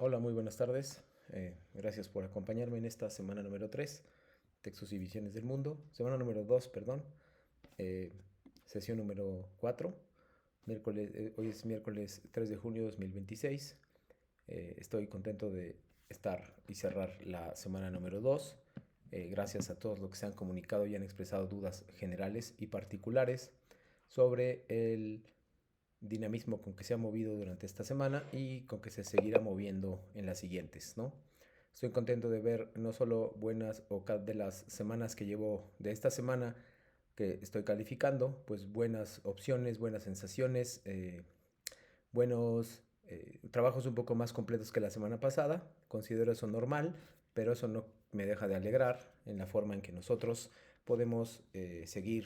Hola, muy buenas tardes. Gracias por acompañarme en esta semana número 3, Textos y Visiones del Mundo. Semana número 2, perdón. eh, Sesión número 4. Hoy es miércoles 3 de junio de 2026. Estoy contento de estar y cerrar la semana número 2. Gracias a todos los que se han comunicado y han expresado dudas generales y particulares sobre el dinamismo con que se ha movido durante esta semana y con que se seguirá moviendo en las siguientes, ¿no? Estoy contento de ver no solo buenas o de las semanas que llevo de esta semana que estoy calificando, pues buenas opciones, buenas sensaciones, buenos trabajos un poco más completos que la semana pasada. Considero eso normal, pero eso no me deja de alegrar en la forma en que nosotros podemos seguir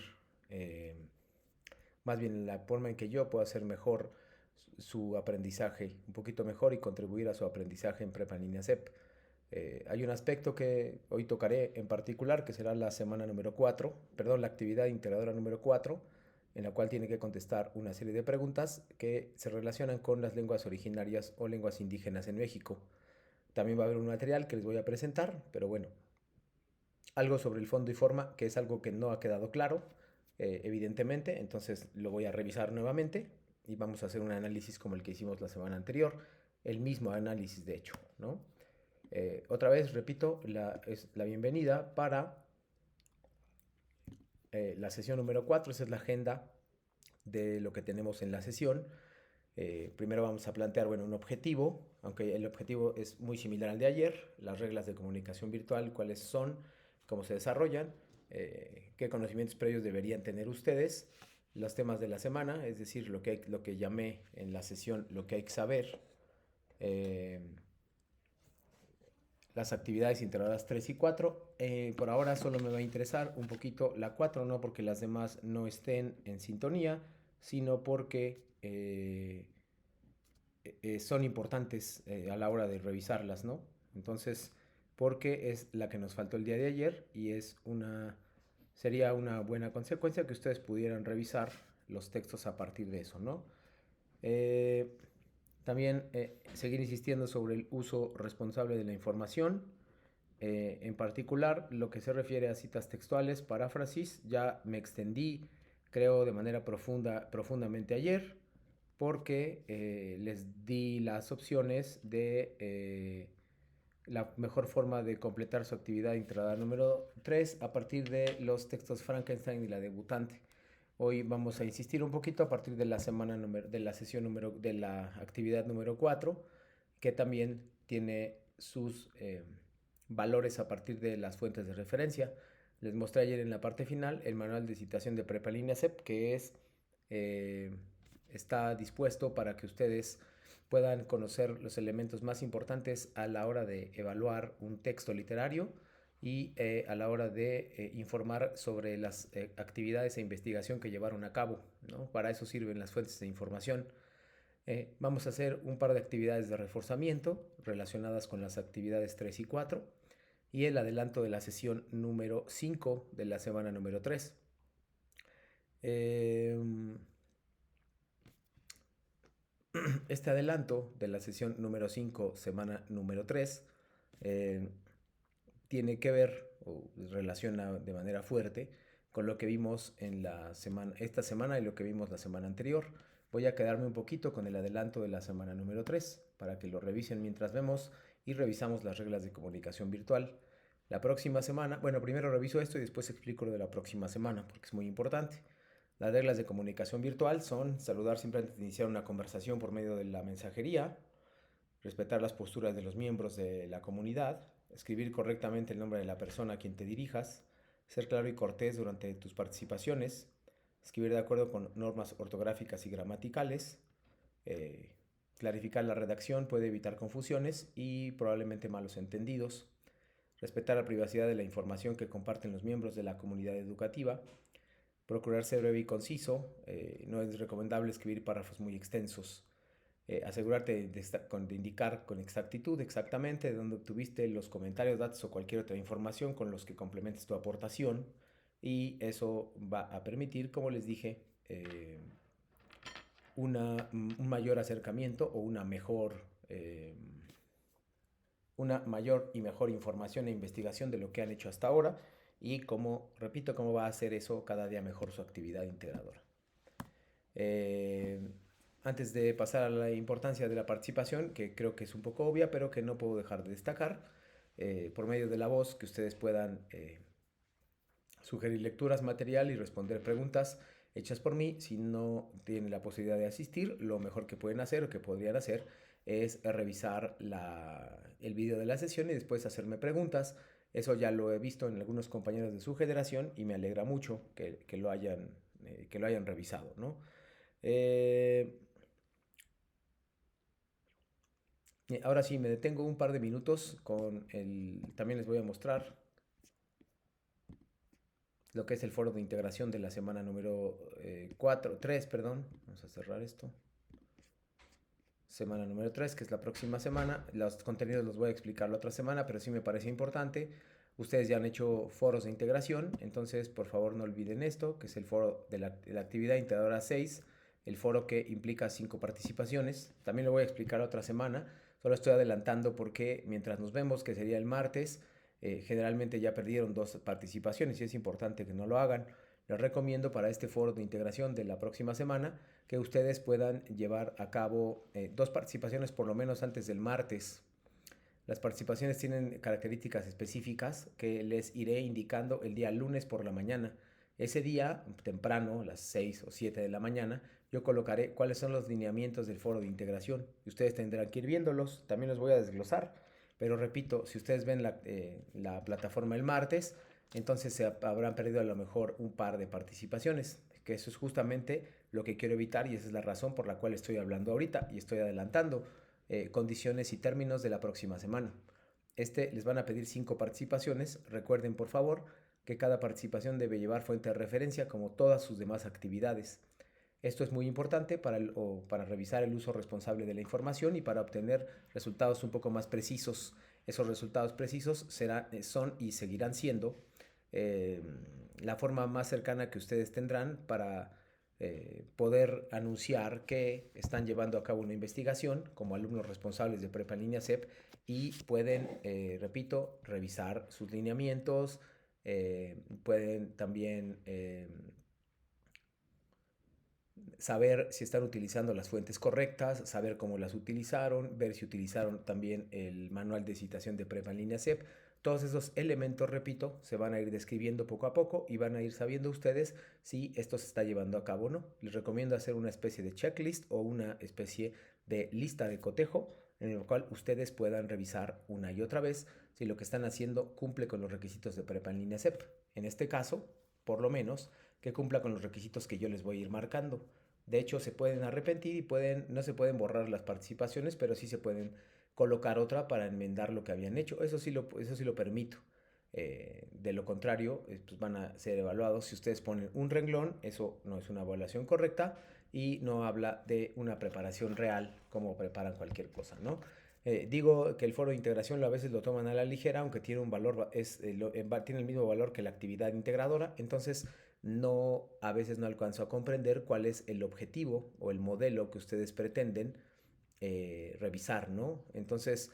más bien en la forma en que yo puedo hacer mejor su aprendizaje, un poquito mejor y contribuir a su aprendizaje en Prepa en Línea CEP. Hay un aspecto que hoy tocaré en particular, que será la semana número 4, perdón, la actividad integradora número 4, en la cual tiene que contestar una serie de preguntas que se relacionan con las lenguas originarias o lenguas indígenas en México. También va a haber un material que les voy a presentar, pero bueno, algo sobre el fondo y forma, que es algo que no ha quedado claro, evidentemente, entonces lo voy a revisar nuevamente y vamos a hacer un análisis como el que hicimos la semana anterior, el mismo análisis de hecho, ¿no? Otra vez, repito, es la bienvenida para la sesión número 4, esa es la agenda de lo que tenemos en la sesión. Primero vamos a plantear, bueno, un objetivo, aunque el objetivo es muy similar al de ayer, las reglas de comunicación virtual, cuáles son, cómo se desarrollan, qué conocimientos previos deberían tener ustedes, los temas de la semana, es decir, lo que llamé en la sesión, lo que hay que saber, eh, las actividades integradas 3 y 4. Por ahora solo me va a interesar un poquito la 4, no porque las demás no estén en sintonía, sino porque son importantes a la hora de revisarlas, ¿no? Entonces, porque es la que nos faltó el día de ayer y sería una buena consecuencia que ustedes pudieran revisar los textos a partir de eso, ¿no? Eh, También seguir insistiendo sobre el uso responsable de la información, en particular lo que se refiere a citas textuales, paráfrasis, ya me extendí, creo, de manera profundamente ayer, porque les di las opciones de la mejor forma de completar su actividad integrada número 3 a partir de los textos Frankenstein y la debutante. Hoy vamos a insistir un poquito a partir de la de la sesión de la actividad número 4, que también tiene sus valores a partir de las fuentes de referencia. Les mostré ayer en la parte final el manual de citación de Prepa Línea CEP, que eh, está dispuesto para que ustedes puedan conocer los elementos más importantes a la hora de evaluar un texto literario y a la hora de informar sobre las actividades e investigación que llevaron a cabo, ¿no? Para eso sirven las fuentes de información. Vamos a hacer un par de actividades de reforzamiento relacionadas con las actividades 3 y 4 y el adelanto de la sesión número 5 de la semana número 3. Este adelanto de la sesión número 5, semana número 3, eh, tiene que ver o relaciona de manera fuerte con lo que vimos en esta semana y lo que vimos la semana anterior. Voy a quedarme un poquito con el adelanto de la semana número 3 para que lo revisen mientras vemos y revisamos las reglas de comunicación virtual. La próxima semana, bueno, primero reviso esto y después explico lo de la próxima semana porque es muy importante. Las reglas de comunicación virtual son saludar siempre antes de iniciar una conversación por medio de la mensajería, respetar las posturas de los miembros de la comunidad, escribir correctamente el nombre de la persona a quien te dirijas, ser claro y cortés durante tus participaciones, escribir de acuerdo con normas ortográficas y gramaticales, eh, clarificar la redacción puede evitar confusiones y probablemente malos entendidos, respetar la privacidad de la información que comparten los miembros de la comunidad educativa, procurar ser breve y conciso, no es recomendable escribir párrafos muy extensos, asegurarte de indicar con exactitud exactamente de dónde obtuviste los comentarios, datos o cualquier otra información con los que complementes tu aportación y eso va a permitir, como les dije, un mayor acercamiento o una mejor una mayor y mejor información e investigación de lo que han hecho hasta ahora y cómo, repito, cómo va a hacer eso cada día mejor su actividad integradora. Eh, Antes de pasar a la importancia de la participación, que creo que es un poco obvia, pero que no puedo dejar de destacar, por medio de la voz, que ustedes puedan sugerir lecturas, material y responder preguntas hechas por mí. Si no tienen la posibilidad de asistir, lo mejor que pueden hacer o que podrían hacer es revisar el video de la sesión y después hacerme preguntas. Eso ya lo he visto en algunos compañeros de su generación y me alegra mucho que lo hayan revisado, ¿no? Eh, Ahora sí, me detengo un par de minutos con el... También les voy a mostrar lo que es el foro de integración de la semana número 3, perdón. Vamos a cerrar esto. Semana número 3, que es la próxima semana. Los contenidos los voy a explicar la otra semana, pero sí me parece importante. Ustedes ya han hecho foros de integración, entonces por favor no olviden esto, que es el foro de la actividad integradora 6, el foro que implica 5 participaciones. También lo voy a explicar otra semana, solo estoy adelantando porque mientras nos vemos, que sería el martes, generalmente ya perdieron 2 participaciones y es importante que no lo hagan. Les recomiendo para este foro de integración de la próxima semana que ustedes puedan llevar a cabo 2 participaciones por lo menos antes del martes. Las participaciones tienen características específicas que les iré indicando el día lunes por la mañana. Ese día, temprano, a las 6 o 7 de la mañana, yo colocaré cuáles son los lineamientos del foro de integración. Ustedes tendrán que ir viéndolos, también los voy a desglosar. Pero repito, si ustedes ven la plataforma el martes, entonces se habrán perdido a lo mejor un par de participaciones, que eso es justamente lo que quiero evitar y esa es la razón por la cual estoy hablando ahorita y estoy adelantando condiciones y términos de la próxima semana. Les van a pedir 5 participaciones. Recuerden, por favor, que cada participación debe llevar fuente de referencia como todas sus demás actividades. Esto es muy importante para revisar el uso responsable de la información y para obtener resultados un poco más precisos. Esos resultados precisos son y seguirán siendo eh, la forma más cercana que ustedes tendrán para poder anunciar que están llevando a cabo una investigación como alumnos responsables de Prepa en Línea CEP y pueden, repito, revisar sus lineamientos, pueden también saber si están utilizando las fuentes correctas, saber cómo las utilizaron, ver si utilizaron también el manual de citación de Prepa en Línea CEP. Todos esos elementos, repito, se van a ir describiendo poco a poco y van a ir sabiendo ustedes si esto se está llevando a cabo o no. Les recomiendo hacer una especie de checklist o una especie de lista de cotejo en el cual ustedes puedan revisar una y otra vez si lo que están haciendo cumple con los requisitos de Prepa en Línea CEP. En este caso, por lo menos, que cumpla con los requisitos que yo les voy a ir marcando. De hecho, se pueden arrepentir y no se pueden borrar las participaciones, pero sí se pueden colocar otra para enmendar lo que habían hecho. Eso sí lo permito. De lo contrario, pues van a ser evaluados. Si ustedes ponen un renglón, eso no es una evaluación correcta y no habla de una preparación real como preparan cualquier cosa, ¿no? Digo que el foro de integración a veces lo toman a la ligera, aunque tiene un valor, tiene el mismo valor que la actividad integradora. Entonces, a veces no alcanzo a comprender cuál es el objetivo o el modelo que ustedes pretenden revisar, ¿no? Entonces,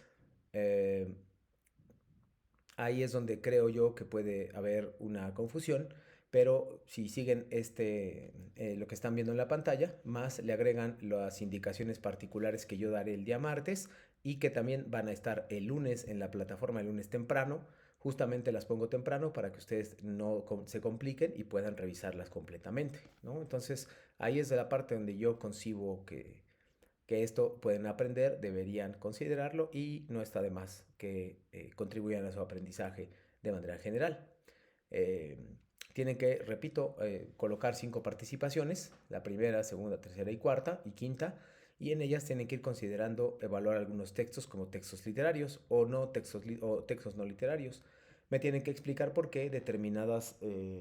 eh, ahí es donde creo yo que puede haber una confusión, pero si siguen lo que están viendo en la pantalla, más le agregan las indicaciones particulares que yo daré el día martes y que también van a estar el lunes en la plataforma el lunes temprano. Justamente las pongo temprano para que ustedes no se compliquen y puedan revisarlas completamente, ¿no? Entonces, ahí es la parte donde yo concibo que esto pueden aprender, deberían considerarlo y no está de más que contribuyan a su aprendizaje de manera general. Eh, Tienen que, repito, colocar 5 participaciones, la primera, segunda, tercera y cuarta y quinta, y en ellas tienen que ir considerando evaluar algunos textos como textos literarios o textos no literarios. Me tienen que explicar por qué determinadas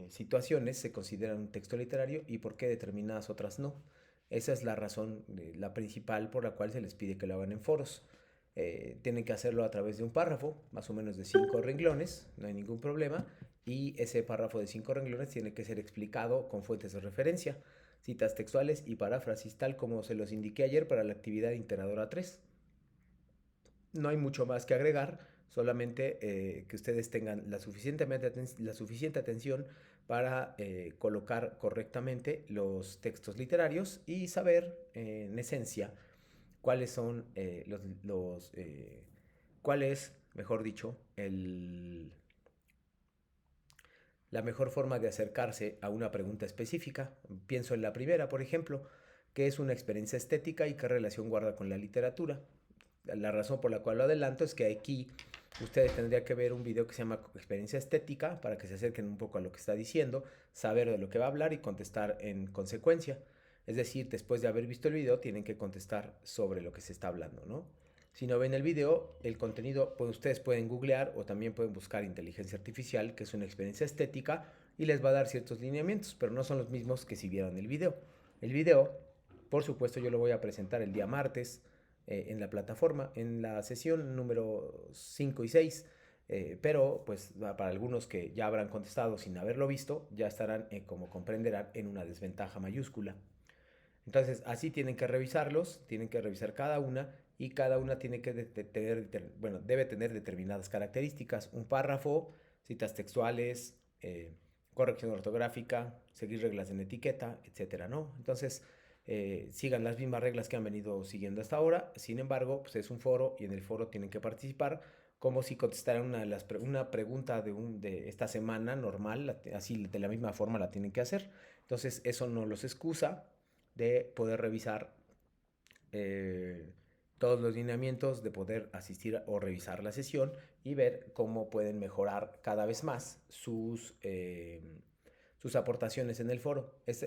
situaciones se consideran un texto literario y por qué determinadas otras no. Esa es la razón, la principal por la cual se les pide que lo hagan en foros. Tienen que hacerlo a través de un párrafo, más o menos de 5 renglones, no hay ningún problema, y ese párrafo de 5 renglones tiene que ser explicado con fuentes de referencia, citas textuales y paráfrasis, tal como se los indiqué ayer para la actividad integradora 3. No hay mucho más que agregar, solamente que ustedes tengan la suficiente atención para colocar correctamente los textos literarios y saber en esencia cuáles son cuál es, mejor dicho, la mejor forma de acercarse a una pregunta específica. Pienso en la primera, por ejemplo, ¿qué es una experiencia estética y qué relación guarda con la literatura? La razón por la cual lo adelanto es que aquí ustedes tendrían que ver un video que se llama experiencia estética para que se acerquen un poco a lo que está diciendo, saber de lo que va a hablar y contestar en consecuencia. Es decir, después de haber visto el video tienen que contestar sobre lo que se está hablando, ¿no? Si no ven el video, el contenido, pues ustedes pueden googlear o también pueden buscar inteligencia artificial, que es una experiencia estética, y les va a dar ciertos lineamientos, pero no son los mismos que si vieran el video. El video, por supuesto, yo lo voy a presentar el día martes en la plataforma, en la sesión número 5 y 6, pero pues para algunos que ya habrán contestado sin haberlo visto, ya estarán, como comprenderán, en una desventaja mayúscula. Entonces, así tienen que revisarlos, tienen que revisar cada una y cada una tiene que bueno, debe tener determinadas características. Un párrafo, citas textuales, corrección ortográfica, seguir reglas en etiqueta, etcétera, ¿no? Entonces, sigan las mismas reglas que han venido siguiendo hasta ahora. Sin embargo, pues es un foro y en el foro tienen que participar como si contestaran una pregunta de esta semana normal, así de la misma forma la tienen que hacer. Entonces, eso no los excusa de poder revisar eh, todos los lineamientos, de poder asistir o revisar la sesión y ver cómo pueden mejorar cada vez más sus aportaciones en el foro. Es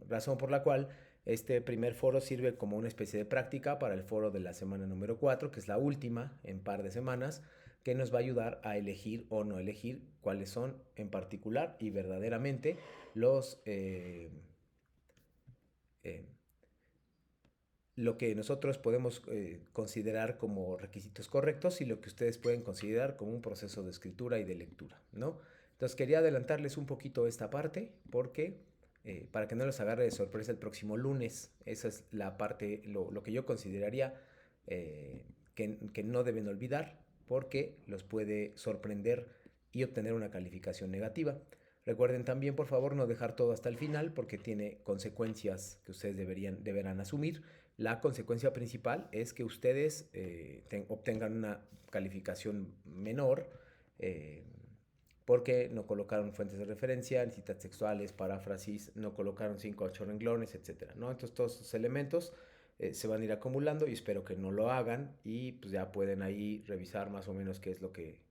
razón por la cual este primer foro sirve como una especie de práctica para el foro de la semana número 4, que es la última en par de semanas, que nos va a ayudar a elegir o no elegir cuáles son en particular y verdaderamente los eh, lo que nosotros podemos considerar como requisitos correctos y lo que ustedes pueden considerar como un proceso de escritura y de lectura, ¿no? Entonces quería adelantarles un poquito esta parte porque para que no los agarre de sorpresa el próximo lunes, esa es la parte, lo que yo consideraría que no deben olvidar porque los puede sorprender y obtener una calificación negativa. Recuerden también, por favor, no dejar todo hasta el final porque tiene consecuencias que ustedes deberán asumir. La consecuencia principal es que ustedes obtengan una calificación menor eh, porque no colocaron fuentes de referencia, citas textuales, paráfrasis, no colocaron 5 o 8 renglones, etc., ¿no? Entonces todos estos elementos se van a ir acumulando y espero que no lo hagan y pues ya pueden ahí revisar más o menos qué es lo que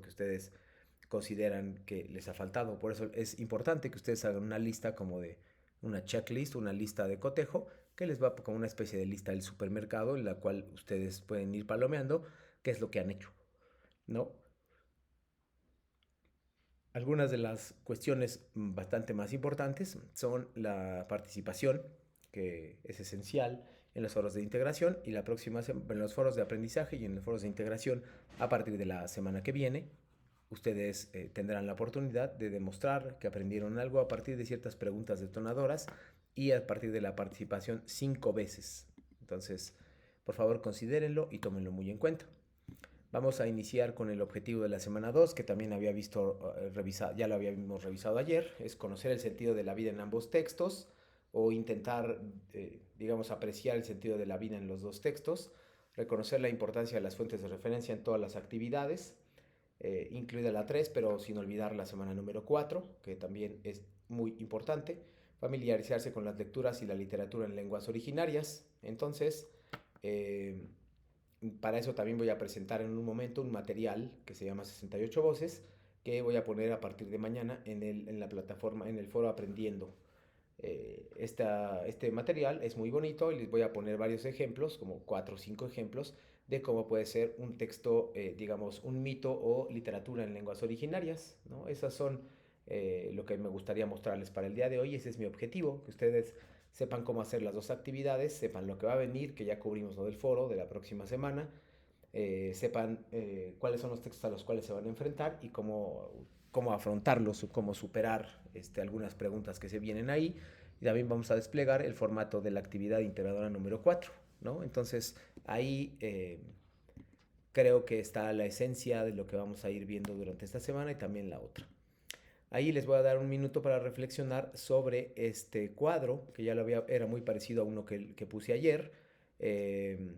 ustedes consideran que les ha faltado. Por eso es importante que ustedes hagan una lista como de una checklist, una lista de cotejo, que les va como una especie de lista del supermercado en la cual ustedes pueden ir palomeando qué es lo que han hecho, ¿no? Algunas de las cuestiones bastante más importantes son la participación, que es esencial en los foros de integración, y la próxima en los foros de aprendizaje y en los foros de integración a partir de la semana que viene. Ustedes tendrán la oportunidad de demostrar que aprendieron algo a partir de ciertas preguntas detonadoras y a partir de la participación 5 veces. Entonces, por favor, considérenlo y tómenlo muy en cuenta. Vamos a iniciar con el objetivo de la semana 2, que también había visto, ya lo habíamos revisado ayer, es conocer el sentido de la vida en ambos textos o intentar, digamos, apreciar el sentido de la vida en los dos textos, reconocer la importancia de las fuentes de referencia en todas las actividades, incluida la 3, pero sin olvidar la semana número 4, que también es muy importante, familiarizarse con las lecturas y la literatura en lenguas originarias. Entonces, para eso también voy a presentar en un momento un material que se llama 68 voces, que voy a poner a partir de mañana en la plataforma, en el foro Aprendiendo. Este material es muy bonito y les voy a poner varios ejemplos, como 4 o 5 ejemplos, de cómo puede ser un texto, digamos, un mito o literatura en lenguas originarias, ¿no? Esas son lo que me gustaría mostrarles para el día de hoy. Ese es mi objetivo, que ustedes sepan cómo hacer las dos actividades, sepan lo que va a venir, que ya cubrimos lo del foro de la próxima semana, sepan cuáles son los textos a los cuales se van a enfrentar y cómo afrontarlos o cómo superar algunas preguntas que se vienen ahí. Y también vamos a desplegar el formato de la actividad integradora número 4, ¿no? Entonces, ahí creo que está la esencia de lo que vamos a ir viendo durante esta semana y también la otra. Ahí les voy a dar un minuto para reflexionar sobre este cuadro, que ya lo había, era muy parecido a uno que puse ayer. Eh,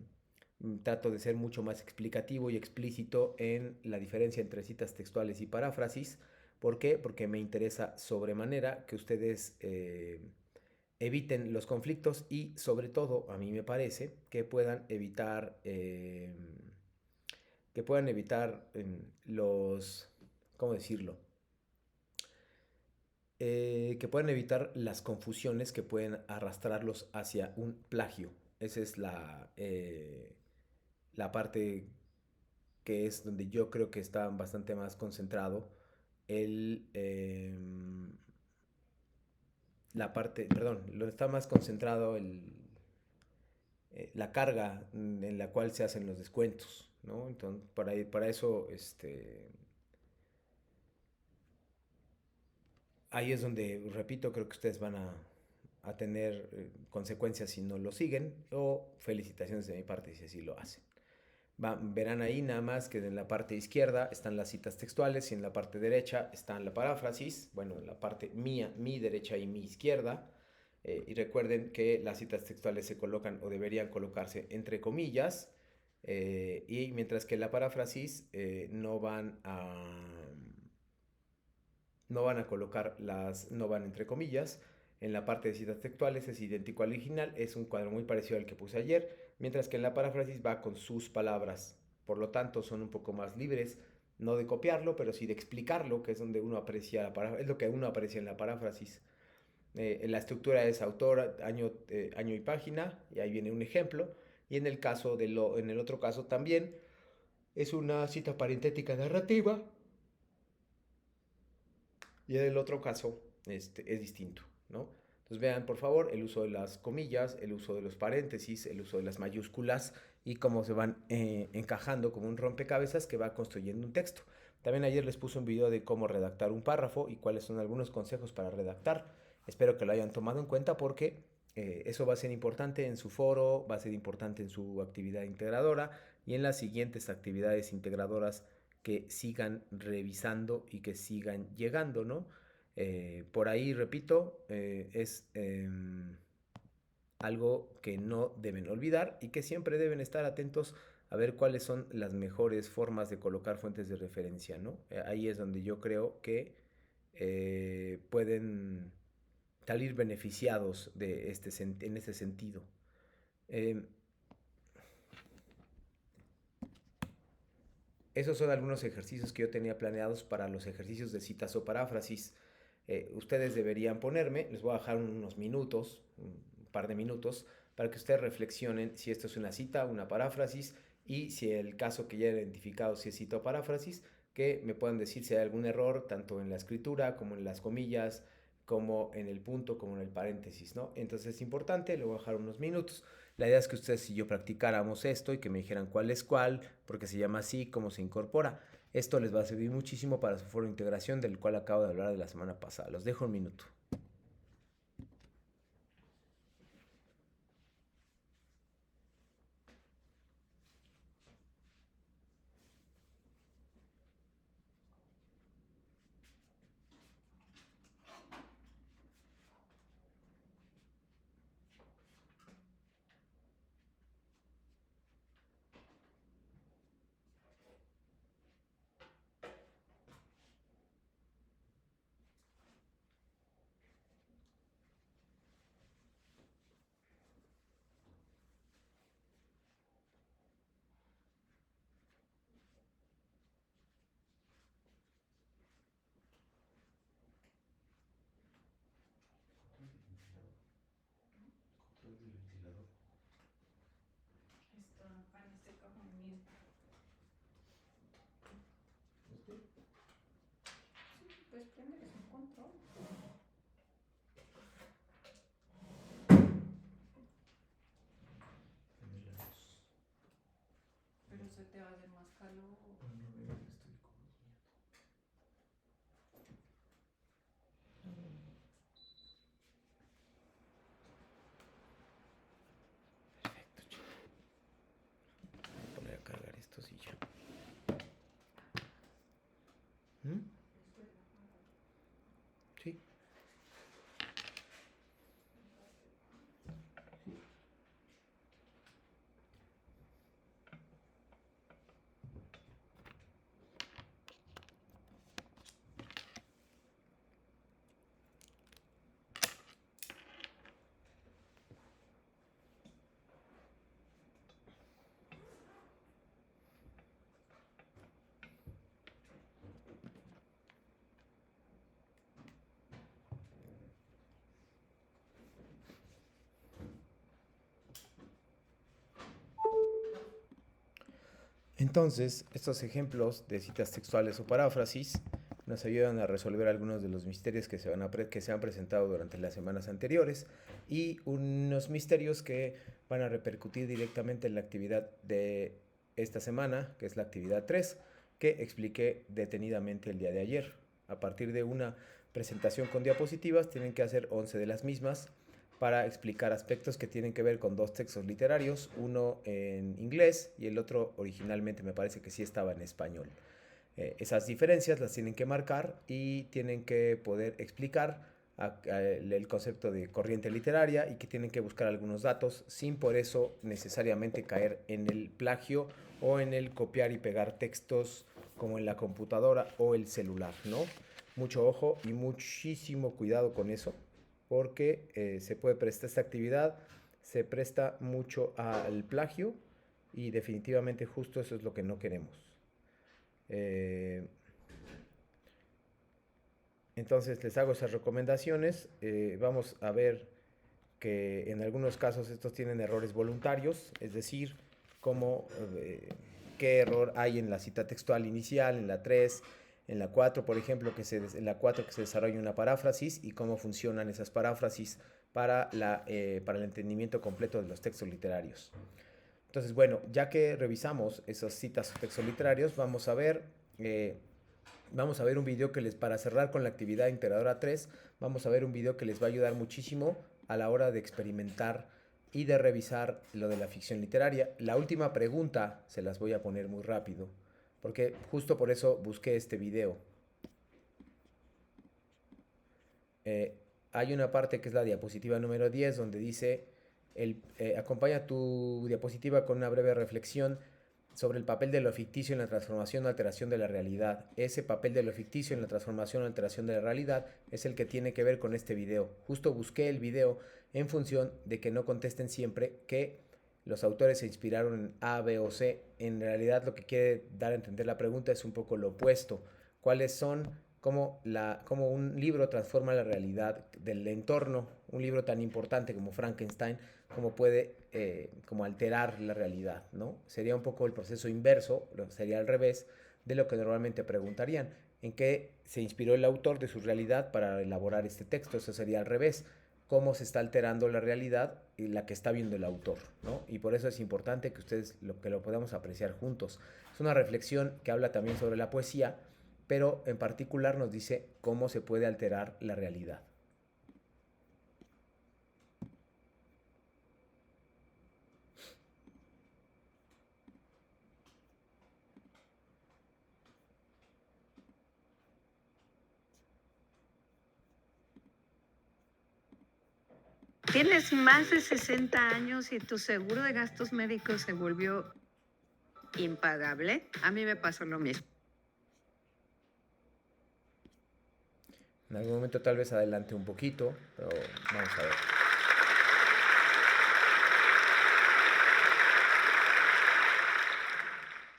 Trato de ser mucho más explicativo y explícito en la diferencia entre citas textuales y paráfrasis. ¿Por qué? Porque me interesa sobremanera que ustedes eviten los conflictos y sobre todo, a mí me parece, que puedan evitar los, ¿cómo decirlo? Que puedan evitar las confusiones que pueden arrastrarlos hacia un plagio. Esa es la parte que es donde yo creo que está bastante más concentrado el, la parte, perdón, lo está más concentrado la carga en la cual se hacen los descuentos, ¿no? Entonces, para eso, ahí es donde, repito, creo que ustedes van a tener consecuencias si no lo siguen o felicitaciones de mi parte si así lo hacen. Verán ahí nada más que en la parte izquierda están las citas textuales y en la parte derecha están la paráfrasis, bueno, en la parte mía, mi derecha y mi izquierda. Y recuerden que las citas textuales se colocan o deberían colocarse entre comillas, y mientras que la paráfrasis no van a colocar no van entre comillas. En la parte de citas textuales es idéntico al original, es un cuadro muy parecido al que puse ayer, mientras que en la paráfrasis va con sus palabras. Por lo tanto, son un poco más libres, no de copiarlo, pero sí de explicarlo, que es donde uno aprecia es lo que uno aprecia en la paráfrasis. La estructura es autor, año y página, y ahí viene un ejemplo. Y en el otro caso también es una cita parentética narrativa, y en el otro caso es distinto, ¿no? Entonces vean por favor el uso de las comillas, el uso de los paréntesis, el uso de las mayúsculas y cómo se van encajando como un rompecabezas que va construyendo un texto. También ayer les puse un video de cómo redactar un párrafo y cuáles son algunos consejos para redactar. Espero que lo hayan tomado en cuenta porque eso va a ser importante en su foro, va a ser importante en su actividad integradora y en las siguientes actividades integradoras que sigan revisando y que sigan llegando, ¿no? Por ahí, repito, es algo que no deben olvidar y que siempre deben estar atentos a ver cuáles son las mejores formas de colocar fuentes de referencia, ¿no? Ahí es donde yo creo que pueden salir beneficiados en este sentido. Eh, Esos son algunos ejercicios que yo tenía planeados para los ejercicios de citas o paráfrasis. Ustedes deberían ponerme, les voy a dejar unos minutos, un par de minutos, para que ustedes reflexionen si esto es una cita, una paráfrasis, y si el caso que ya he identificado si es cita o paráfrasis, que me puedan decir si hay algún error, tanto en la escritura como en las comillas, como en el punto, como en el paréntesis, ¿no? Entonces es importante, le voy a dejar unos minutos. La idea es que ustedes y yo practicáramos esto y que me dijeran cuál es cuál, porque se llama así, cómo se incorpora. Esto les va a servir muchísimo para su foro de integración, del cual acabo de hablar de la semana pasada. Los dejo un minuto. Está en este cajón mío. Sí, pues prender es un control. Pero se te va a hacer más calor. Perfecto, chicos. Voy a poner a cargar estos y ya. Sí. Entonces, estos ejemplos de citas textuales o paráfrasis nos ayudan a resolver algunos de los misterios que se han presentado durante las semanas anteriores y unos misterios que van a repercutir directamente en la actividad de esta semana, que es la actividad 3, que expliqué detenidamente el día de ayer. A partir de una presentación con diapositivas, tienen que hacer 11 de las mismas para explicar aspectos que tienen que ver con dos textos literarios, uno en inglés y el otro originalmente me parece que sí estaba en español. Esas diferencias las tienen que marcar y tienen que poder explicar el concepto de corriente literaria y que tienen que buscar algunos datos sin por eso necesariamente caer en el plagio o en el copiar y pegar textos como en la computadora o el celular, ¿no? Mucho ojo y muchísimo cuidado con eso porque se puede prestar esta actividad, se presta mucho al plagio y definitivamente justo eso es lo que no queremos. Entonces les hago esas recomendaciones. Vamos a ver que en algunos casos estos tienen errores voluntarios, es decir, cómo, qué error hay en la cita textual inicial, en la 3, en la 4, por ejemplo, en la 4 que se desarrolla una paráfrasis y cómo funcionan esas paráfrasis para el entendimiento completo de los textos literarios. Entonces, bueno, ya que revisamos esas citas o textos literarios, vamos a ver un video para cerrar con la actividad integradora 3, vamos a ver un video que les va a ayudar muchísimo a la hora de experimentar y de revisar lo de la ficción literaria. La última pregunta se las voy a poner muy rápido, porque justo por eso busqué este video. Hay una parte que es la diapositiva número 10 donde dice, acompaña tu diapositiva con una breve reflexión sobre el papel de lo ficticio en la transformación o alteración de la realidad. Ese papel de lo ficticio en la transformación o alteración de la realidad es el que tiene que ver con este video. Justo busqué el video en función de que no contesten siempre que los autores se inspiraron en A, B o C. En realidad lo que quiere dar a entender la pregunta es un poco lo opuesto. ¿Cuáles son cómo un libro transforma la realidad del entorno? Un libro tan importante como Frankenstein, cómo puede como alterar la realidad, ¿no? Sería un poco el proceso inverso, sería al revés de lo que normalmente preguntarían. ¿En qué se inspiró el autor de su realidad para elaborar este texto? Eso sería al revés. ¿Cómo se está alterando la realidad y la que está viendo el autor, ¿no? Y por eso es importante que ustedes lo podamos apreciar juntos. Es una reflexión que habla también sobre la poesía, pero en particular nos dice cómo se puede alterar la realidad. Tienes más de 60 años y tu seguro de gastos médicos se volvió impagable. A mí me pasó lo mismo. En algún momento tal vez adelante un poquito, pero vamos a ver.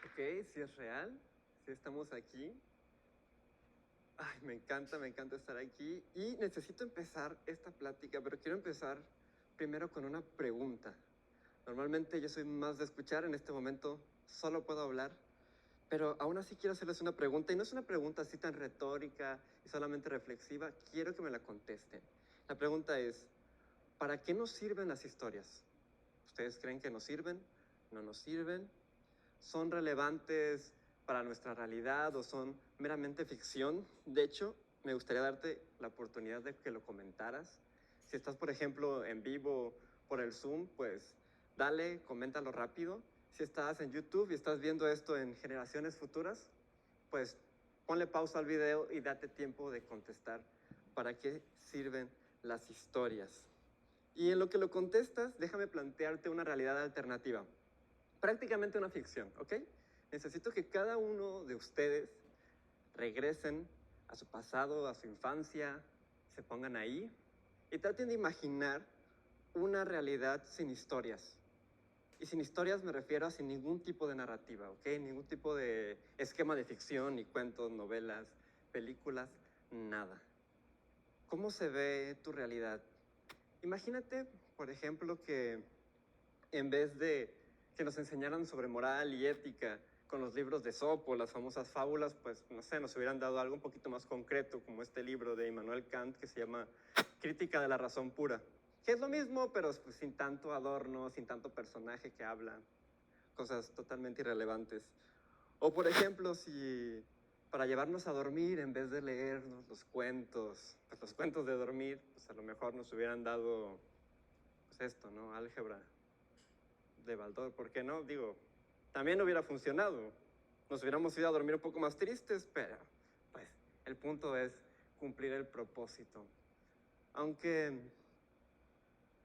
Ok, si es real, si estamos aquí. Ay, me encanta estar aquí y necesito empezar esta plática, pero quiero empezar primero con una pregunta. Normalmente yo soy más de escuchar, en este momento solo puedo hablar, pero aún así quiero hacerles una pregunta y no es una pregunta así tan retórica y solamente reflexiva, quiero que me la contesten. La pregunta es, ¿para qué nos sirven las historias? ¿Ustedes creen que nos sirven? ¿No nos sirven? ¿Son relevantes para nuestra realidad o son meramente ficción? De hecho, me gustaría darte la oportunidad de que lo comentaras. Si estás, por ejemplo, en vivo por el Zoom, pues dale, coméntalo rápido. Si estás en YouTube y estás viendo esto en generaciones futuras, pues ponle pausa al video y date tiempo de contestar ¿para qué sirven las historias? Y en lo que lo contestas, déjame plantearte una realidad alternativa. Prácticamente una ficción, ¿ok? Necesito que cada uno de ustedes regresen a su pasado, a su infancia, se pongan ahí y traten de imaginar una realidad sin historias. Y sin historias me refiero a sin ningún tipo de narrativa, ¿ok? Ningún tipo de esquema de ficción, ni cuentos, novelas, películas, nada. ¿Cómo se ve tu realidad? Imagínate, por ejemplo, que en vez de que nos enseñaran sobre moral y ética con los libros de Esopo, las famosas fábulas, pues, no sé, nos hubieran dado algo un poquito más concreto, como este libro de Immanuel Kant que se llama Crítica de la razón pura, que es lo mismo, pero pues, sin tanto adorno, sin tanto personaje que habla cosas totalmente irrelevantes. O, por ejemplo, si para llevarnos a dormir, en vez de leernos los cuentos, pues los cuentos de dormir, pues a lo mejor nos hubieran dado, pues esto, ¿no? Álgebra de Baldor, ¿por qué no? Digo, también hubiera funcionado. Nos hubiéramos ido a dormir un poco más tristes, pero pues el punto es cumplir el propósito. Aunque,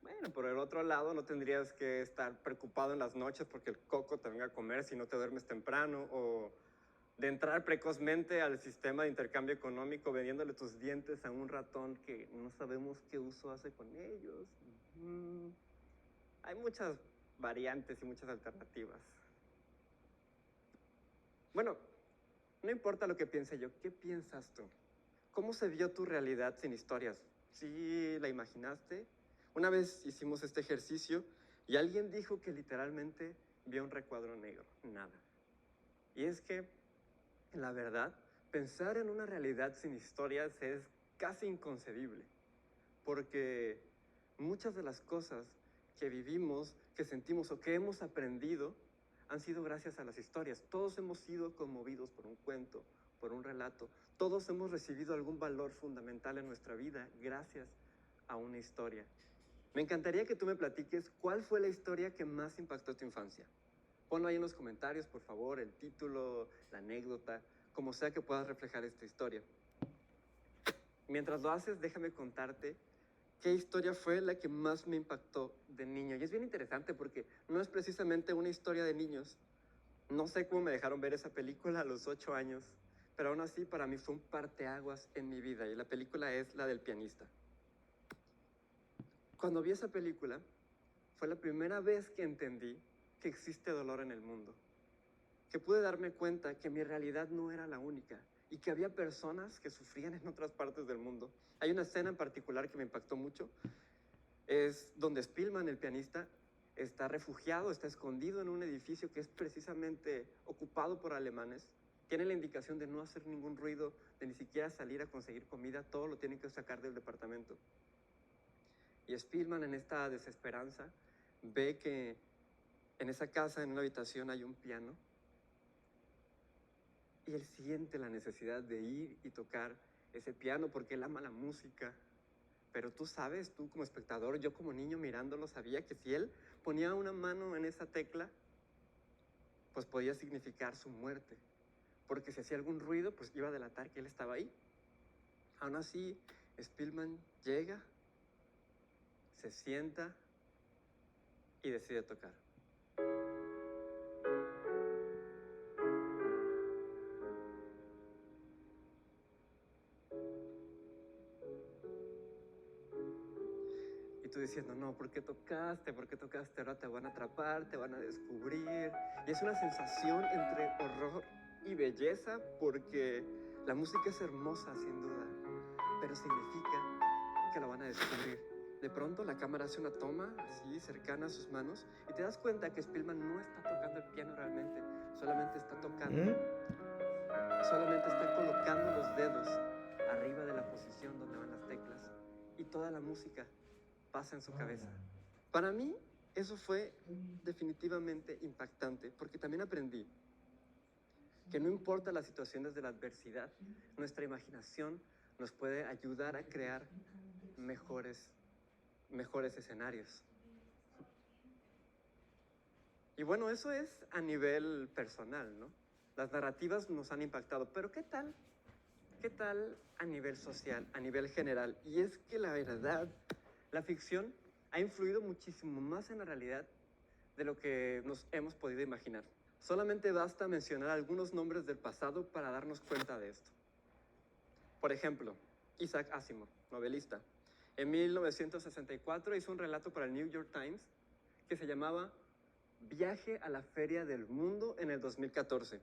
bueno, por el otro lado no tendrías que estar preocupado en las noches porque el coco te venga a comer si no te duermes temprano, o de entrar precozmente al sistema de intercambio económico vendiéndole tus dientes a un ratón que no sabemos qué uso hace con ellos. Hay muchas variantes y muchas alternativas. Bueno, no importa lo que piense yo, ¿qué piensas tú? ¿Cómo se vio tu realidad sin historias? ¿Sí la imaginaste? Una vez hicimos este ejercicio y alguien dijo que literalmente vio un recuadro negro, nada. Y es que, la verdad, pensar en una realidad sin historias es casi inconcebible, porque muchas de las cosas que vivimos, que sentimos o que hemos aprendido han sido gracias a las historias. Todos hemos sido conmovidos por un cuento, por un relato. Todos hemos recibido algún valor fundamental en nuestra vida gracias a una historia. Me encantaría que tú me platiques cuál fue la historia que más impactó tu infancia. Ponlo ahí en los comentarios, por favor, el título, la anécdota, como sea que puedas reflejar esta historia. Mientras lo haces, déjame contarte qué historia fue la que más me impactó de niño. Y es bien interesante porque no es precisamente una historia de niños. No sé cómo me dejaron ver esa película a los 8 años, pero aún así para mí fue un parteaguas en mi vida, y la película es la del pianista. Cuando vi esa película, fue la primera vez que entendí que existe dolor en el mundo, que pude darme cuenta que mi realidad no era la única y que había personas que sufrían en otras partes del mundo. Hay una escena en particular que me impactó mucho, es donde Spielman, el pianista, está refugiado, está escondido en un edificio que es precisamente ocupado por alemanes. Tiene la indicación de no hacer ningún ruido, de ni siquiera salir a conseguir comida, todo lo tienen que sacar del departamento. Y Spielman, en esta desesperanza, ve que en esa casa, en una habitación, hay un piano, y él siente la necesidad de ir y tocar ese piano porque él ama la música. Pero tú sabes, tú como espectador, yo como niño mirándolo, sabía que si él ponía una mano en esa tecla, pues podía significar su muerte, porque si hacía algún ruido, pues iba a delatar que él estaba ahí. Aún así, Spielman llega, se sienta y decide tocar. Y tú diciendo, no, ¿por qué tocaste? ¿Por qué tocaste? Ahora te van a atrapar, te van a descubrir. Y es una sensación entre horror y belleza, porque la música es hermosa, sin duda, pero significa que la van a descubrir. De pronto la cámara hace una toma así cercana a sus manos y te das cuenta que Spielman no está tocando el piano realmente, solamente está tocando, solamente está colocando los dedos arriba de la posición donde van las teclas, y toda la música pasa en su cabeza. Para mí eso fue definitivamente impactante, porque también aprendí que no importa las situaciones de la adversidad, nuestra imaginación nos puede ayudar a crear mejores escenarios. Y bueno, eso es a nivel personal, ¿no? Las narrativas nos han impactado, pero ¿qué tal ¿qué tal a nivel social, a nivel general? Y es que la verdad, la ficción ha influido muchísimo más en la realidad de lo que nos hemos podido imaginar. Solamente basta mencionar algunos nombres del pasado para darnos cuenta de esto. Por ejemplo, Isaac Asimov, novelista. En 1964 hizo un relato para el New York Times que se llamaba Viaje a la Feria del Mundo en el 2014,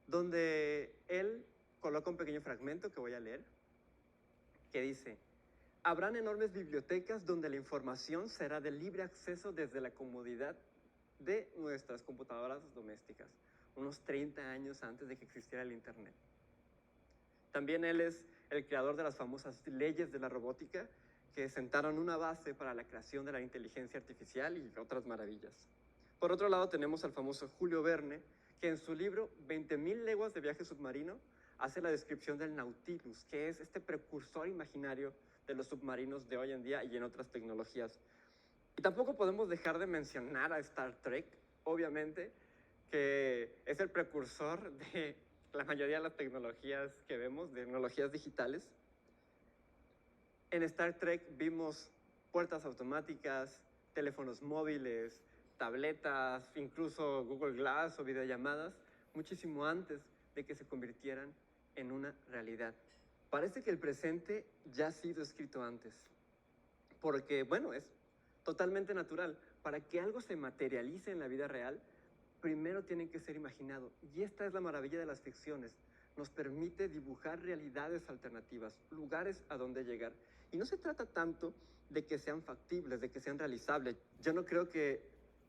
donde él coloca un pequeño fragmento que voy a leer, que dice: habrán enormes bibliotecas donde la información será de libre acceso desde la comodidad de nuestras computadoras domésticas, unos 30 años antes de que existiera el Internet. También él es el creador de las famosas leyes de la robótica que sentaron una base para la creación de la inteligencia artificial y otras maravillas. Por otro lado tenemos al famoso Julio Verne, que en su libro 20.000 leguas de viaje submarino hace la descripción del Nautilus, que es este precursor imaginario de los submarinos de hoy en día y en otras tecnologías. Y tampoco podemos dejar de mencionar a Star Trek, obviamente, que es el precursor de la mayoría de las tecnologías que vemos, de tecnologías digitales. En Star Trek vimos puertas automáticas, teléfonos móviles, tabletas, incluso Google Glass o videollamadas, muchísimo antes de que se convirtieran en una realidad. Parece que el presente ya ha sido escrito antes, porque, bueno, es totalmente natural. Para que algo se materialice en la vida real, primero tiene que ser imaginado. Y esta es la maravilla de las ficciones. Nos permite dibujar realidades alternativas, lugares a donde llegar. Y no se trata tanto de que sean factibles, de que sean realizables. Yo no creo que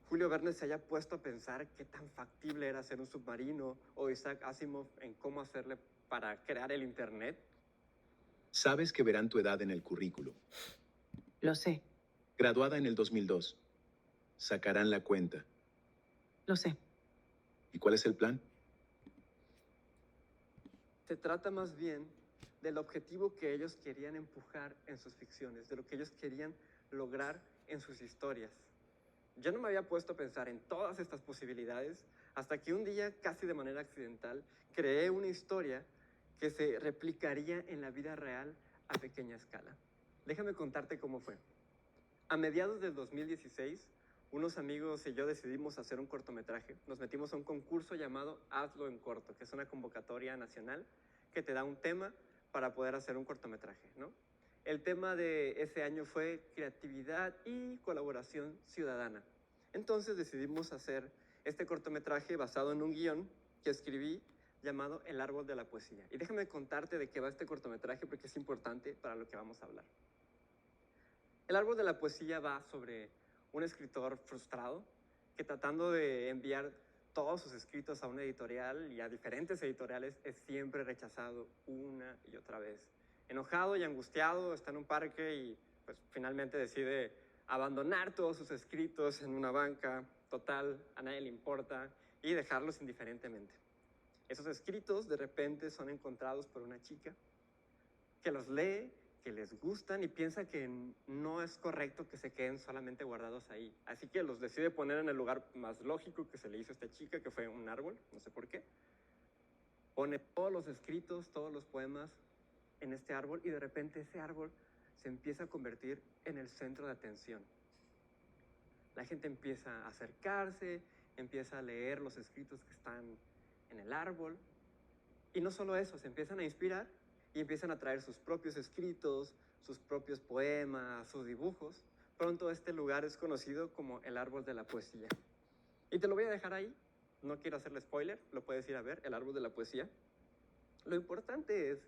Julio Verne se haya puesto a pensar qué tan factible era hacer un submarino, o Isaac Asimov en cómo hacerle para crear el Internet. Sabes que verán tu edad en el currículo. Lo sé, Graduada en el 2002. Sacarán la cuenta. lo sé. ¿Y cuál es el plan? Se trata más bien del objetivo que ellos querían empujar en sus ficciones, de lo que ellos querían lograr en sus historias. Yo no me había puesto a pensar en todas estas posibilidades hasta que un día, casi de manera accidental, creé una historia que se replicaría en la vida real a pequeña escala. Déjame contarte cómo fue. A mediados del 2016, unos amigos y yo decidimos hacer un cortometraje. Nos metimos a un concurso llamado Hazlo en Corto, que es una convocatoria nacional que te da un tema para poder hacer un cortometraje, ¿no? El tema de ese año fue creatividad y colaboración ciudadana. Entonces decidimos hacer este cortometraje basado en un guión que escribí llamado El Árbol de la Poesía. Y déjame contarte de qué va este cortometraje porque es importante para lo que vamos a hablar. El Árbol de la Poesía va sobre un escritor frustrado que, tratando de enviar todos sus escritos a una editorial y a diferentes editoriales, es siempre rechazado una y otra vez. Enojado y angustiado, está en un parque y pues finalmente decide abandonar todos sus escritos en una banca, total, a nadie le importa, y dejarlos indiferentemente. Esos escritos de repente son encontrados por una chica que los lee, que les gustan y piensa que no es correcto que se queden solamente guardados ahí. Así que los decide poner en el lugar más lógico que se le hizo a esta chica, que fue un árbol, no sé por qué. Pone todos los escritos, todos los poemas en este árbol y de repente ese árbol se empieza a convertir en el centro de atención. La gente empieza a acercarse, empieza a leer los escritos que están en el árbol y no solo eso, se empiezan a inspirar y empiezan a traer sus propios escritos, sus propios poemas, sus dibujos. Pronto este lugar es conocido como el Árbol de la Poesía. Y te lo voy a dejar ahí, no quiero hacerle spoiler, lo puedes ir a ver, el Árbol de la Poesía. Lo importante es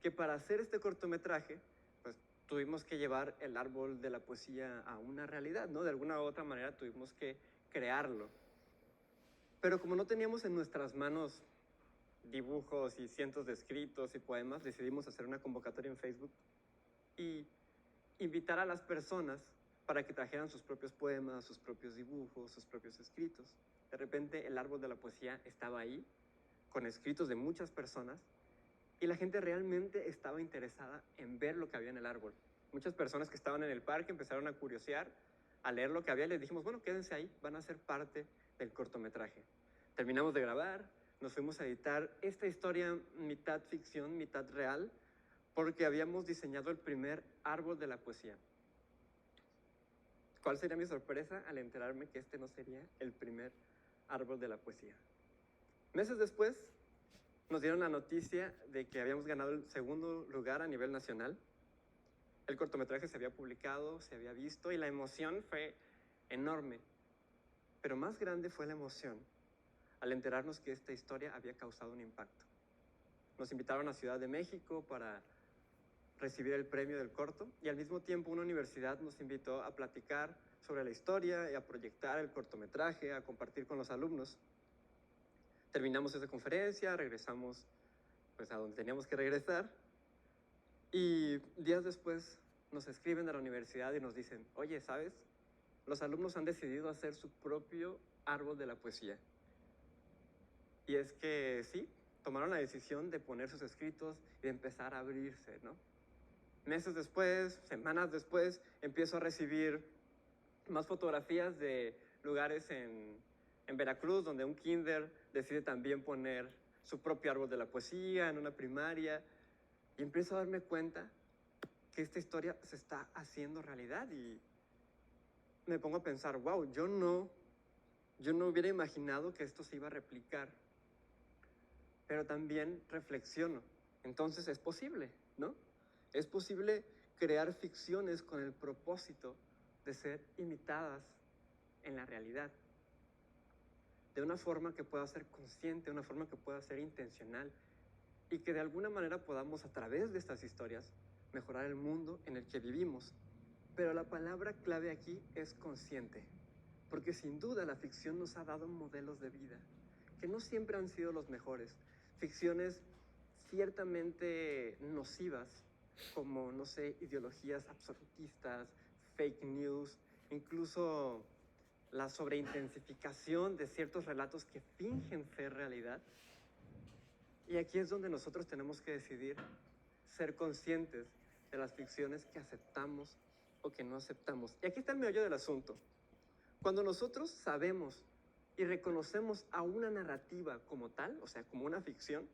que para hacer este cortometraje, pues tuvimos que llevar el Árbol de la Poesía a una realidad, ¿no? De alguna u otra manera tuvimos que crearlo. Pero como no teníamos en nuestras manos dibujos y cientos de escritos y poemas, decidimos hacer una convocatoria en Facebook y invitar a las personas para que trajeran sus propios poemas, sus propios dibujos, sus propios escritos. De repente el Árbol de la Poesía estaba ahí, con escritos de muchas personas, y la gente realmente estaba interesada en ver lo que había en el árbol. Muchas personas que estaban en el parque empezaron a curiosear, a leer lo que había, y les dijimos, bueno, quédense ahí, van a ser parte del cortometraje. Terminamos de grabar, nos fuimos a editar esta historia mitad ficción, mitad real, porque habíamos diseñado el primer árbol de la poesía. ¿Cuál sería mi sorpresa al enterarme que este no sería el primer árbol de la poesía? Meses después, nos dieron la noticia de que habíamos ganado el segundo lugar a nivel nacional. El cortometraje se había publicado, se había visto y la emoción fue enorme. Pero más grande fue la emoción al enterarnos que esta historia había causado un impacto. Nos invitaron a Ciudad de México para recibir el premio del corto y al mismo tiempo una universidad nos invitó a platicar sobre la historia y a proyectar el cortometraje, a compartir con los alumnos. Terminamos esa conferencia, regresamos pues a donde teníamos que regresar y días después nos escriben de la universidad y nos dicen, oye, ¿sabes? Los alumnos han decidido hacer su propio árbol de la poesía. Y es que sí, tomaron la decisión de poner sus escritos y de empezar a abrirse, ¿no? Meses después, semanas después, empiezo a recibir más fotografías de lugares en Veracruz, donde un kinder decide también poner su propio árbol de la poesía en una primaria. Y empiezo a darme cuenta que esta historia se está haciendo realidad y me pongo a pensar, wow, yo no hubiera imaginado que esto se iba a replicar. Pero también reflexiono, entonces es posible, ¿no? Es posible crear ficciones con el propósito de ser imitadas en la realidad, de una forma que pueda ser consciente, de una forma que pueda ser intencional y que de alguna manera podamos a través de estas historias mejorar el mundo en el que vivimos. Pero la palabra clave aquí es consciente, porque sin duda la ficción nos ha dado modelos de vida que no siempre han sido los mejores. Ficciones ciertamente nocivas, como, no sé, ideologías absolutistas, fake news, incluso la sobreintensificación de ciertos relatos que fingen ser realidad. Y aquí es donde nosotros tenemos que decidir ser conscientes de las ficciones que aceptamos o que no aceptamos. Y aquí está el meollo del asunto. Cuando nosotros sabemos y reconocemos a una narrativa como tal, o sea, como una ficción,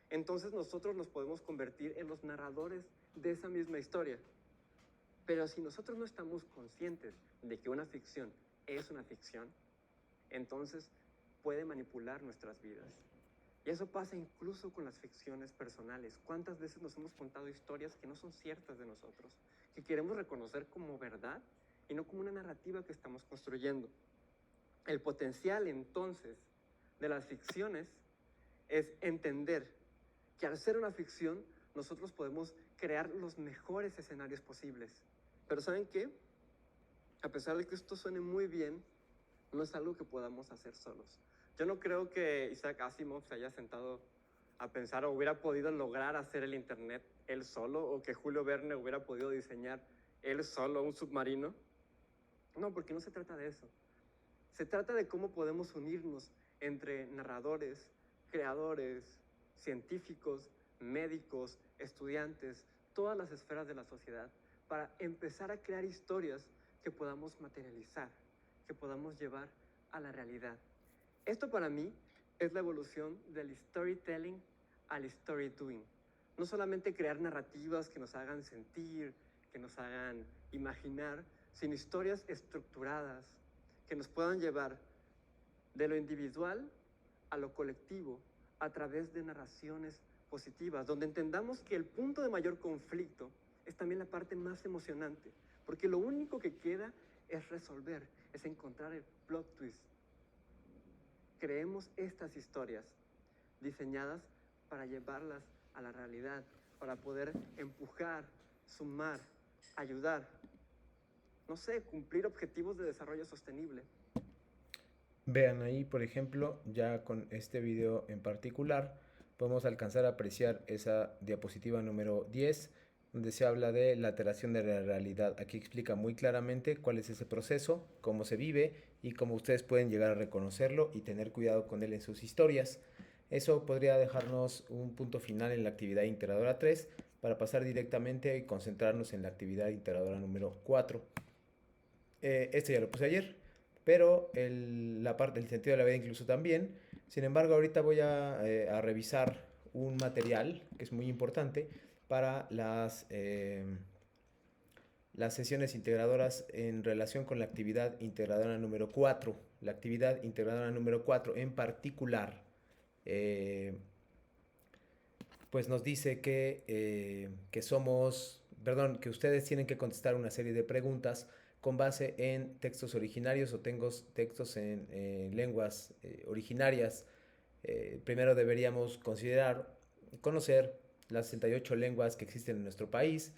entonces nosotros nos podemos convertir en los narradores de esa misma historia. Pero si nosotros no estamos conscientes de que una ficción es una ficción, entonces puede manipular nuestras vidas. Y eso pasa incluso con las ficciones personales. ¿Cuántas veces nos hemos contado historias que no son ciertas de nosotros, que queremos reconocer como verdad y no como una narrativa que estamos construyendo? El potencial entonces de las ficciones es entender que al ser una ficción nosotros podemos crear los mejores escenarios posibles. Pero ¿saben qué? A pesar de que esto suene muy bien, no es algo que podamos hacer solos. Yo no creo que Isaac Asimov se haya sentado a pensar o hubiera podido lograr hacer el internet él solo, o que Julio Verne hubiera podido diseñar él solo un submarino. No, porque no se trata de eso. Se trata de cómo podemos unirnos entre narradores, creadores, científicos, médicos, estudiantes, todas las esferas de la sociedad, para empezar a crear historias que podamos materializar, que podamos llevar a la realidad. Esto para mí es la evolución del storytelling al story doing. No solamente crear narrativas que nos hagan sentir, que nos hagan imaginar, sino historias estructuradas que nos puedan llevar de lo individual a lo colectivo a través de narraciones positivas, donde entendamos que el punto de mayor conflicto es también la parte más emocionante, porque lo único que queda es resolver, es encontrar el plot twist. Creemos estas historias diseñadas para llevarlas a la realidad, para poder empujar, sumar, ayudar, no sé, cumplir objetivos de desarrollo sostenible. Vean ahí, por ejemplo, ya con este video en particular, podemos alcanzar a apreciar esa diapositiva número 10, donde se habla de la alteración de la realidad. Aquí explica muy claramente cuál es ese proceso, cómo se vive y cómo ustedes pueden llegar a reconocerlo y tener cuidado con él en sus historias. Eso podría dejarnos un punto final en la actividad integradora 3 para pasar directamente y concentrarnos en la actividad integradora número 4. Esto ya lo puse ayer, pero la parte del sentido de la vida incluso también. Sin embargo, ahorita voy a revisar un material que es muy importante para las sesiones integradoras en relación con la actividad integradora número 4. La actividad integradora número 4 en particular, pues nos dice que que ustedes tienen que contestar una serie de preguntas con base en textos originarios o textos en lenguas originarias. Primero deberíamos conocer las 68 lenguas que existen en nuestro país,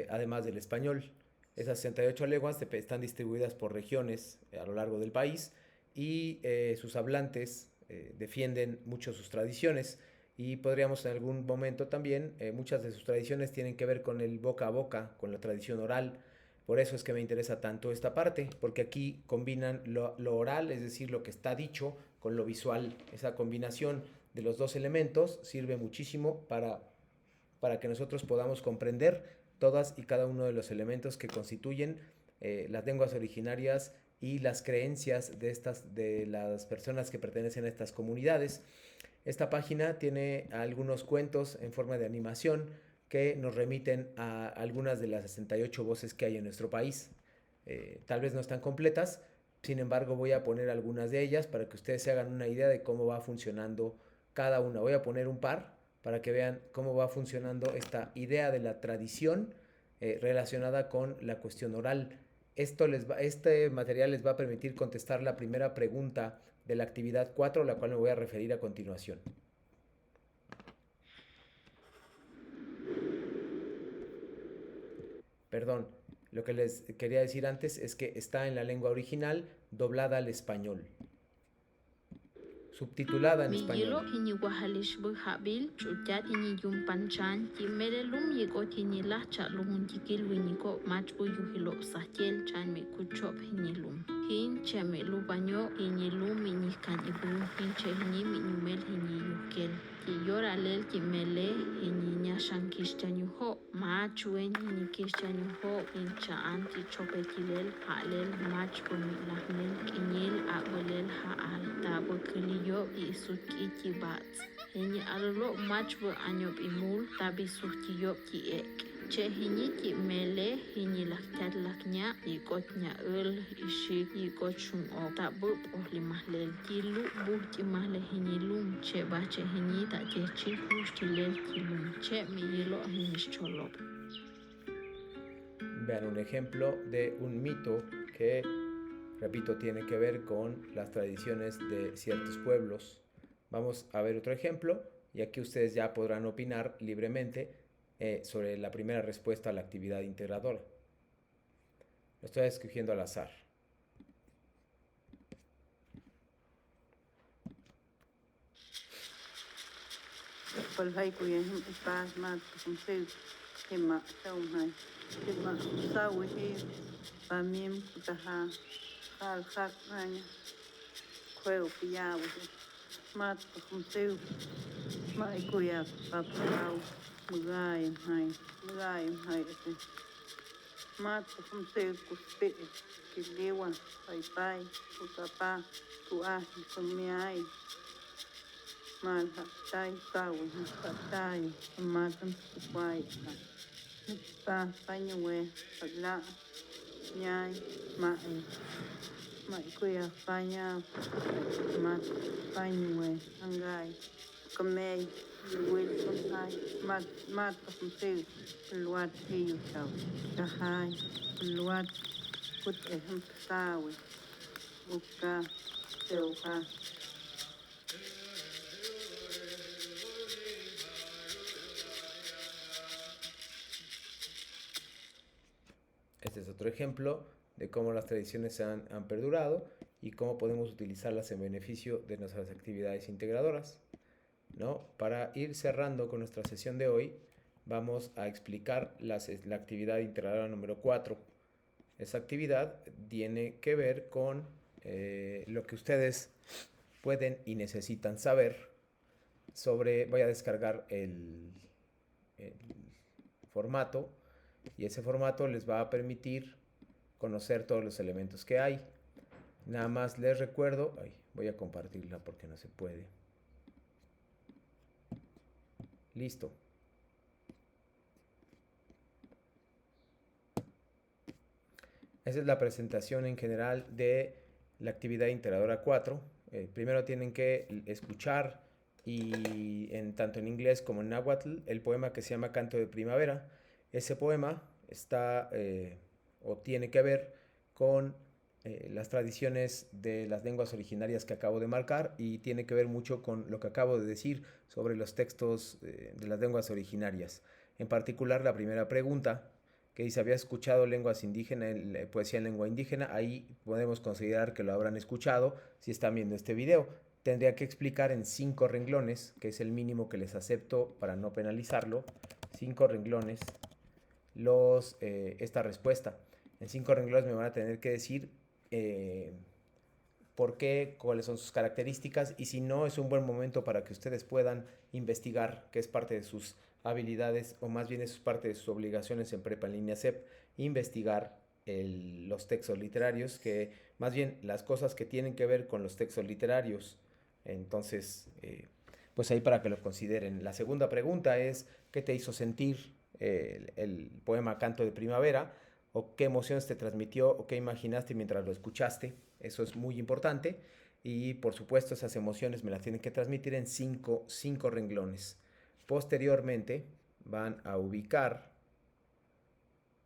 además del español. Esas 68 lenguas están distribuidas por regiones a lo largo del país y sus hablantes defienden mucho sus tradiciones, y podríamos en algún momento también, muchas de sus tradiciones tienen que ver con el boca a boca, con la tradición oral. Por eso es que me interesa tanto esta parte, porque aquí combinan lo oral, es decir, lo que está dicho, con lo visual. Esa combinación de los dos elementos sirve muchísimo para que nosotros podamos comprender todas y cada uno de los elementos que constituyen las lenguas originarias y las creencias de las personas que pertenecen a estas comunidades. Esta página tiene algunos cuentos en forma de animación que nos remiten a algunas de las 68 voces que hay en nuestro país. Tal vez no están completas, sin embargo voy a poner algunas de ellas para que ustedes se hagan una idea de cómo va funcionando cada una. Voy a poner un par para que vean cómo va funcionando esta idea de la tradición relacionada con la cuestión oral. Este material les va a permitir contestar la primera pregunta de la actividad 4, a la cual me voy a referir a continuación. Perdón, lo que les quería decir antes es que está en la lengua original doblada al español, subtitulada en español. Hin che me lu banyo ini lu mi ni kan ibu hin che hini mi numel hini yukel ki yora lel ki mele hini nya shankishtan yu ho ma chuen hini kishtan yu ho in cha anti chope kilel ha lel ma chpo mi lahnel kinyel a bolel ha al tabo kliyo i sutki ki bat hini allo ma chpo anyop imul tabi sutki yo ki ek che hini ki mele hini laktat laknya i kotnya ul ishi i kochum o tabu ohli mahlel kilu buhti mahle hini lum che ba che hini ta che chi hushti lel kilum che mi yelo hini cholop. Vean un ejemplo de un mito que, repito, tiene que ver con las tradiciones de ciertos pueblos. Vamos a ver otro ejemplo y aquí ustedes ya podrán opinar libremente sobre la primera respuesta a la actividad integradora. Lo estoy escogiendo al azar. Palhai kuya him ipas mat kumse hima saumai hima sawi hi pamim kutaha hal hak nanya kweo piyawu mat kumse mai kuya papau mugayim hai ese mat kumse kuspe kilewa pai kutapa tuahi kumiai Malha, tai sawi, tai, matam sukwai, pa panyawe, pagla, nyai, mai kuya panya, mat panyawe, angai, kamay, wil sunhai, mat kumse, luat hiyo saw, kahai, luat kut eham sawi, uka, seuha. Este es otro ejemplo de cómo las tradiciones se han perdurado y cómo podemos utilizarlas en beneficio de nuestras actividades integradoras, ¿no? Para ir cerrando con nuestra sesión de hoy, vamos a explicar la actividad integradora número 4. Esa actividad tiene que ver con lo que ustedes pueden y necesitan saber sobre... Voy a descargar el formato. Y ese formato les va a permitir conocer todos los elementos que hay. Nada más les recuerdo, voy a compartirla porque no se puede. Listo. Esa es la presentación en general de la actividad integradora 4. Primero tienen que escuchar tanto en inglés como en náhuatl el poema que se llama Canto de Primavera. Ese poema está o tiene que ver con las tradiciones de las lenguas originarias que acabo de marcar y tiene que ver mucho con lo que acabo de decir sobre los textos de las lenguas originarias. En particular, la primera pregunta que dice, ¿había escuchado lenguas indígenas, poesía en lengua indígena? Ahí podemos considerar que lo habrán escuchado si están viendo este video. Tendría que explicar en 5 renglones, que es el mínimo que les acepto para no penalizarlo, 5 renglones, esta respuesta. En 5 renglones me van a tener que decir por qué, cuáles son sus características, y si no, es un buen momento para que ustedes puedan investigar, que es parte de sus habilidades, o más bien es parte de sus obligaciones en Prepa en Línea CEP, investigar los textos literarios, que más bien las cosas que tienen que ver con los textos literarios. Entonces, pues ahí para que lo consideren. La segunda pregunta es, ¿qué te hizo sentir el poema Canto de Primavera? ¿O qué emociones te transmitió o qué imaginaste mientras lo escuchaste? Eso es muy importante. Y por supuesto esas emociones me las tienen que transmitir en 5 renglones. Posteriormente van a ubicar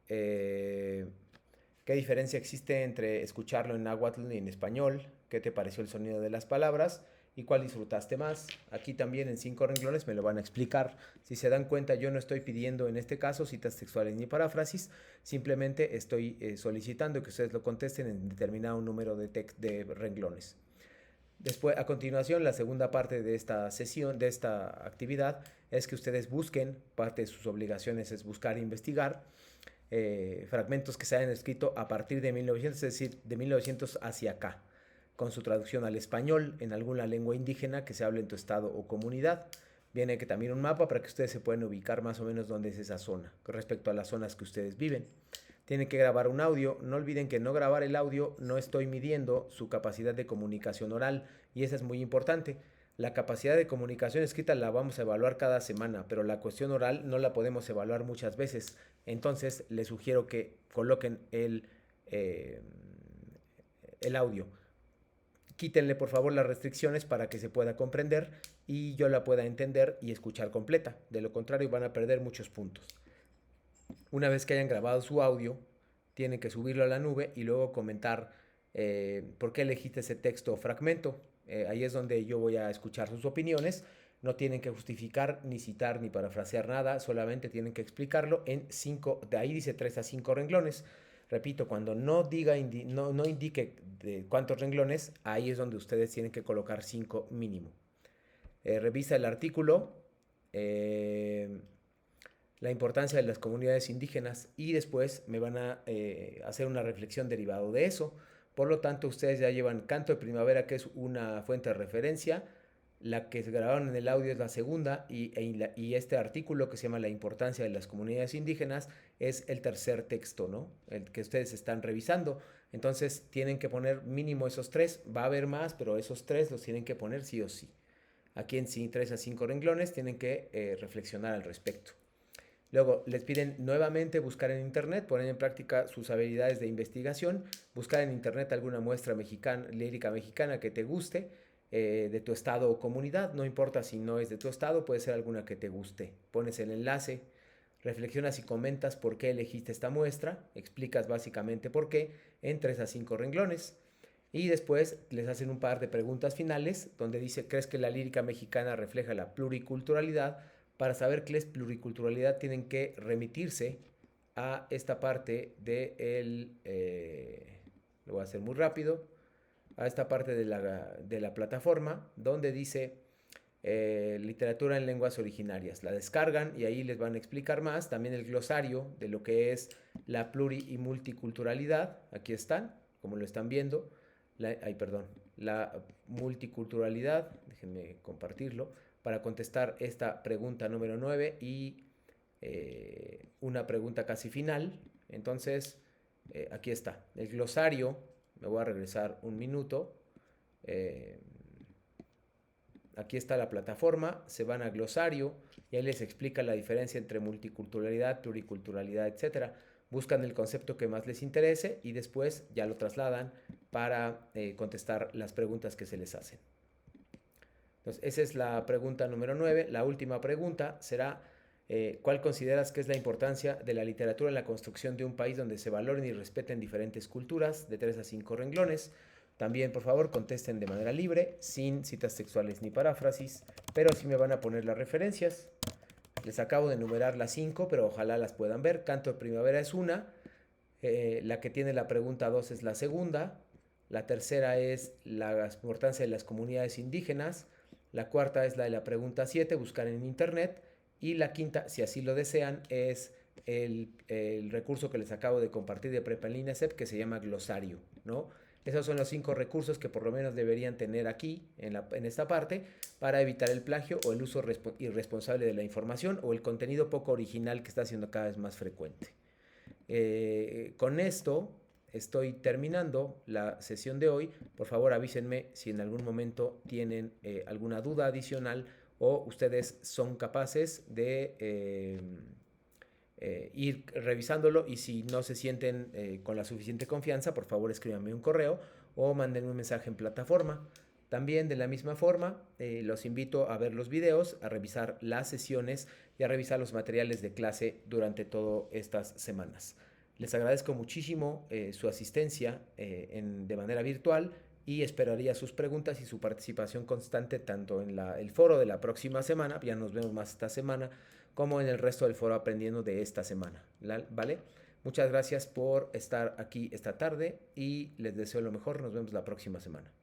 qué diferencia existe entre escucharlo en náhuatl y en español, qué te pareció el sonido de las palabras y cuál disfrutaste más. Aquí también en 5 renglones me lo van a explicar. Si se dan cuenta, yo no estoy pidiendo en este caso citas textuales ni paráfrasis, simplemente estoy solicitando que ustedes lo contesten en determinado número de renglones. Después, a continuación, la segunda parte de esta sesión, de esta actividad, es que ustedes busquen, parte de sus obligaciones es buscar e investigar fragmentos que se hayan escrito a partir de 1900, es decir, de 1900 hacia acá, con su traducción al español en alguna lengua indígena que se hable en tu estado o comunidad. Viene que también un mapa para que ustedes se puedan ubicar más o menos dónde es esa zona, con respecto a las zonas que ustedes viven. Tienen que grabar un audio. No olviden que no grabar el audio no estoy midiendo su capacidad de comunicación oral, y eso es muy importante. La capacidad de comunicación escrita la vamos a evaluar cada semana, pero la cuestión oral no la podemos evaluar muchas veces. Entonces les sugiero que coloquen el audio. Quítenle por favor las restricciones para que se pueda comprender y yo la pueda entender y escuchar completa. De lo contrario van a perder muchos puntos. Una vez que hayan grabado su audio, tienen que subirlo a la nube y luego comentar por qué elegiste ese texto o fragmento. Ahí es donde yo voy a escuchar sus opiniones. No tienen que justificar, ni citar, ni parafrasear nada, solamente tienen que explicarlo en 5, de ahí dice 3 a 5 renglones. Repito, cuando no indique de cuántos renglones, ahí es donde ustedes tienen que colocar 5 mínimo. Revisa el artículo, la importancia de las comunidades indígenas, y después me van a hacer una reflexión derivado de eso. Por lo tanto, ustedes ya llevan Canto de Primavera, que es una fuente de referencia. La que se grabaron en el audio es la segunda, y este artículo que se llama La importancia de las comunidades indígenas es el tercer texto, ¿no? El que ustedes están revisando. Entonces tienen que poner mínimo esos 3. Va a haber más, pero esos 3 los tienen que poner sí o sí. Aquí en 3 a 5 renglones tienen que reflexionar al respecto. Luego les piden nuevamente buscar en internet, poner en práctica sus habilidades de investigación, buscar en internet alguna muestra lírica mexicana que te guste, de tu estado o comunidad. No importa si no es de tu estado, puede ser alguna que te guste. Pones el enlace, reflexionas y comentas por qué elegiste esta muestra, explicas básicamente por qué en 3 a 5 renglones. Y después les hacen un par de preguntas finales donde dice, ¿crees que la lírica mexicana refleja la pluriculturalidad? Para saber qué es pluriculturalidad tienen que remitirse a esta parte lo voy a hacer muy rápido, a esta parte de la plataforma donde dice literatura en lenguas originarias. La descargan y ahí les van a explicar más. También el glosario de lo que es la pluri y multiculturalidad. Aquí están, como lo están viendo. La multiculturalidad, déjenme compartirlo, para contestar esta pregunta número 9 y una pregunta casi final. Entonces, aquí está, el glosario Me voy a regresar un minuto. Aquí está la plataforma, se van a glosario y ahí les explica la diferencia entre multiculturalidad, pluriculturalidad, etc. Buscan el concepto que más les interese y después ya lo trasladan para contestar las preguntas que se les hacen. Entonces, esa es la pregunta número 9. La última pregunta será, ¿cuál consideras que es la importancia de la literatura en la construcción de un país donde se valoren y respeten diferentes culturas? De 3 a 5 renglones. También, por favor, contesten de manera libre, sin citas textuales ni paráfrasis, pero sí me van a poner las referencias. Les acabo de enumerar las 5, pero ojalá las puedan ver. Canto de Primavera es una, la que tiene la pregunta 2 es la segunda, la tercera es la importancia de las comunidades indígenas, la cuarta es la de la pregunta 7, buscar en internet, y la quinta, si así lo desean, es el recurso que les acabo de compartir de Prepa en Línea SEP, que se llama glosario, ¿no? Esos son los 5 recursos que por lo menos deberían tener aquí, en esta parte, para evitar el plagio o el uso irresponsable de la información o el contenido poco original que está siendo cada vez más frecuente. Con esto estoy terminando la sesión de hoy. Por favor, avísenme si en algún momento tienen alguna duda adicional o ustedes son capaces de ir revisándolo, y si no se sienten con la suficiente confianza, por favor escríbanme un correo o mándenme un mensaje en plataforma. También de la misma forma los invito a ver los videos, a revisar las sesiones y a revisar los materiales de clase durante todas estas semanas. Les agradezco muchísimo su asistencia de manera virtual y esperaría sus preguntas y su participación constante tanto en el foro de la próxima semana, ya nos vemos más esta semana, como en el resto del foro Aprendiendo de esta semana, ¿vale? Muchas gracias por estar aquí esta tarde y les deseo lo mejor. Nos vemos la próxima semana.